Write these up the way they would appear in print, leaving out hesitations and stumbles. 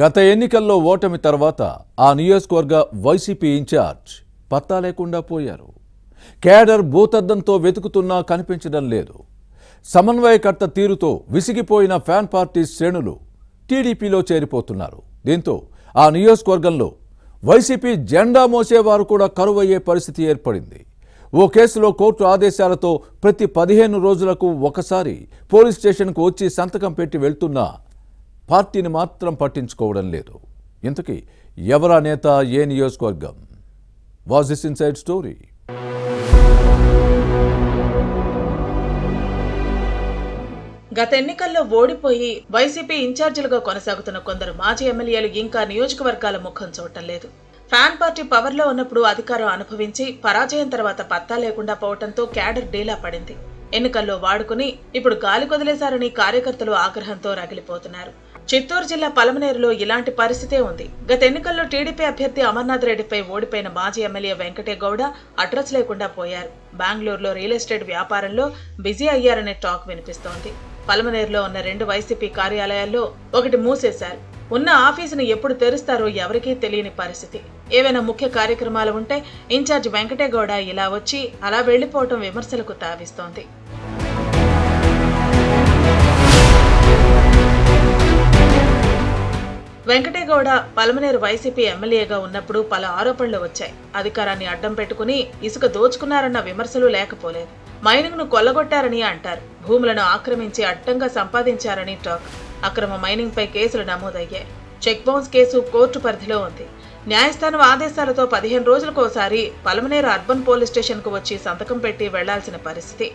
గత ఎన్నికల్లో ఓటమి తర్వాత ఆ నియోజకవర్గ వైసీపీ ఇన్ఛార్జ్ పత్తా లేకుండా పోయారు. కేడర్ భూతద్దంతో వెతుకుతున్నా కనిపించడం లేదు. సమన్వయకర్త తీరుతో విసిగిపోయిన ఫ్యాన్ పార్టీ శ్రేణులు టీడీపీలో చేరిపోతున్నారు. దీంతో ఆ నియోజకవర్గంలో వైసీపీ జెండా మోసేవారు కూడా కరువయ్యే పరిస్థితి ఏర్పడింది. ఓ కేసులో కోర్టు ఆదేశాలతో ప్రతి 15 రోజులకు ఒకసారి పోలీస్ స్టేషన్కు వచ్చి సంతకం పెట్టి వెళ్తున్నా పార్టీని మాత్రం పట్టించుకోవడం లేదు. ఇంతకీ ఎవరా నేత, ఏ నియోజకవర్గం? Was this inside story? గత ఎన్నికల్లో ఓడిపోయి వైసీపీ ఇన్ఛార్జీలుగా కొనసాగుతున్న కొందరు మాజీ ఎమ్మెల్యేలు ఇంకా నియోజకవర్గాల ముఖం చూడటం లేదు. ఫ్యాన్ పార్టీ పవర్లో ఉన్నప్పుడు అధికారం అనుభవించి పరాజయం తర్వాత పత్తా లేకుండా పోవడంతో క్యాడర్ డీలా పడింది. ఎన్నికల్లో వాడుకుని ఇప్పుడు గాలి కొదిలేశారని కార్యకర్తలు ఆగ్రహంతో రగిలిపోతున్నారు. చిత్తూరు జిల్లా పలమనేరులో ఇలాంటి పరిస్థితే ఉంది. గత ఎన్నికల్లో టీడీపీ అభ్యర్థి అమర్నాథ్ రెడ్డిపై ఓడిపోయిన మాజీ ఎమ్మెల్యే వెంకటే గౌడ అడ్రస్ లేకుండా పోయారు. బెంగళూరులో రియల్ ఎస్టేట్ వ్యాపారంలో బిజీ అయ్యారనే టాక్ వినిపిస్తోంది. పలమనేరులో ఉన్న 2 వైసీపీ కార్యాలయాల్లో ఒకటి మూసేశారు. ఉన్న ఆఫీసును ఎప్పుడు తెరుస్తారో ఎవరికీ తెలియని పరిస్థితి. ఏవైనా ముఖ్య కార్యక్రమాలు ఉంటే ఇన్ఛార్జ్ వెంకటే గౌడ ఇలా వచ్చి అలా వెళ్లిపోవటం విమర్శలకు తావిస్తోంది. వెంకటే గౌడ పలమనేరు వైసీపీ ఎమ్మెల్యేగా ఉన్నప్పుడు పలు ఆరోపణలు వచ్చాయి. అధికారాన్ని అడ్డం పెట్టుకుని ఇసుక దోచుకున్నారన్న విమర్శలు లేకపోలేదు. మైనింగ్ ను కొల్లగొట్టారని అంటారు. భూములను ఆక్రమించి అడ్డంగా సంపాదించారని టాక్. అక్రమ మైనింగ్ పై కేసులు నమోదయ్యాయి. చెక్ బౌన్స్ కేసు కోర్టు పరిధిలో ఉంది. న్యాయస్థానం ఆదేశాలతో 15 రోజులకోసారి పలమనేరు అర్బన్ పోలీస్ స్టేషన్ కు వచ్చి సంతకం పెట్టి వెళ్లాల్సిన పరిస్థితి.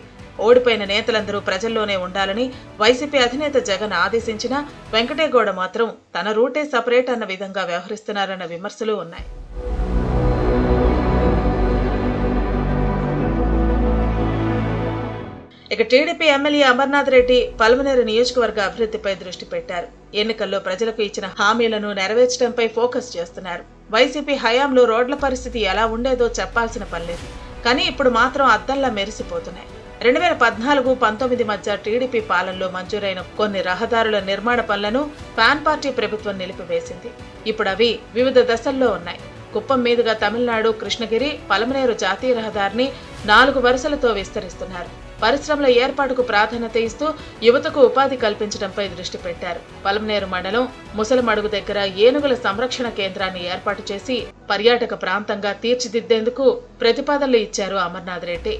ఓడిపోయిన నేతలందరూ ప్రజల్లోనే ఉండాలని వైసీపీ అధినేత జగన్ ఆదేశించినా వెంకటే గౌడ మాత్రం తన రూటే సపరేట్ అన్న విధంగా వ్యవహరిస్తున్నారన్న విమర్శలు ఉన్నాయి. ఇక టీడీపీ ఎమ్మెల్యే అమర్నాథ్ రెడ్డి పలమనేరు నియోజకవర్గ అభివృద్ధిపై దృష్టి పెట్టారు. ఎన్నికల్లో ప్రజలకు ఇచ్చిన హామీలను నెరవేర్చడంపై ఫోకస్ చేస్తున్నారు. వైసీపీ హయాంలో రోడ్ల పరిస్థితి ఎలా ఉండేదో చెప్పాల్సిన పనిలేదు. కానీ ఇప్పుడు మాత్రం అద్దంలా మెరిసిపోతున్నాయి. 2014-19 మధ్య టీడీపీ పాలనలో మంజూరైన కొన్ని రహదారుల నిర్మాణ పనులను ఫ్యాన్ పార్టీ ప్రభుత్వం నిలిపివేసింది. ఇప్పుడు అవి వివిధ దశల్లో ఉన్నాయి. కుప్పం మీదుగా తమిళనాడు కృష్ణగిరి పలమనేరు జాతీయ రహదారిని 4 వరుసలతో విస్తరిస్తున్నారు. పరిశ్రమల ఏర్పాటుకు ప్రాధాన్యత ఇస్తూ యువతకు ఉపాధి కల్పించడంపై దృష్టి పెట్టారు. పలమనేరు మండలం ముసలమడుగు దగ్గర ఏనుగుల సంరక్షణ కేంద్రాన్ని ఏర్పాటు చేసి పర్యాటక ప్రాంతంగా తీర్చిదిద్దేందుకు ప్రతిపాదనలు ఇచ్చారు అమర్నాథ్ రెడ్డి.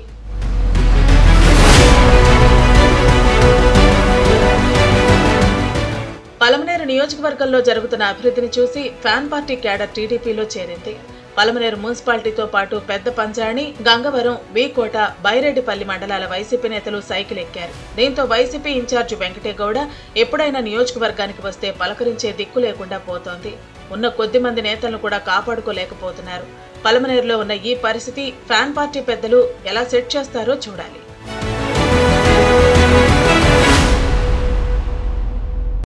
పలమనేరు నియోజకవర్గంలో జరుగుతున్న అభివృద్ధిని చూసి ఫ్యాన్ పార్టీ క్యాడర్ టీడీపీలో చేరింది. పలమనేరు మున్సిపాలిటీతో పాటు పెద్ద పంజాణి, గంగవరం, వీకోట, బైరెడ్డిపల్లి మండలాల వైసీపీ నేతలు సైకిల్ ఎక్కారు. దీంతో వైసీపీ ఇన్ఛార్జ్ వెంకటే గౌడ ఎప్పుడైనా నియోజకవర్గానికి వస్తే పలకరించే దిక్కు లేకుండా పోతోంది. ఉన్న కొద్ది మంది నేతలను కూడా కాపాడుకోలేకపోతున్నారు. పలమనేరులో ఉన్న ఈ పరిస్థితి ఫ్యాన్ పార్టీ పెద్దలు ఎలా సెట్ చేస్తారో చూడాలి.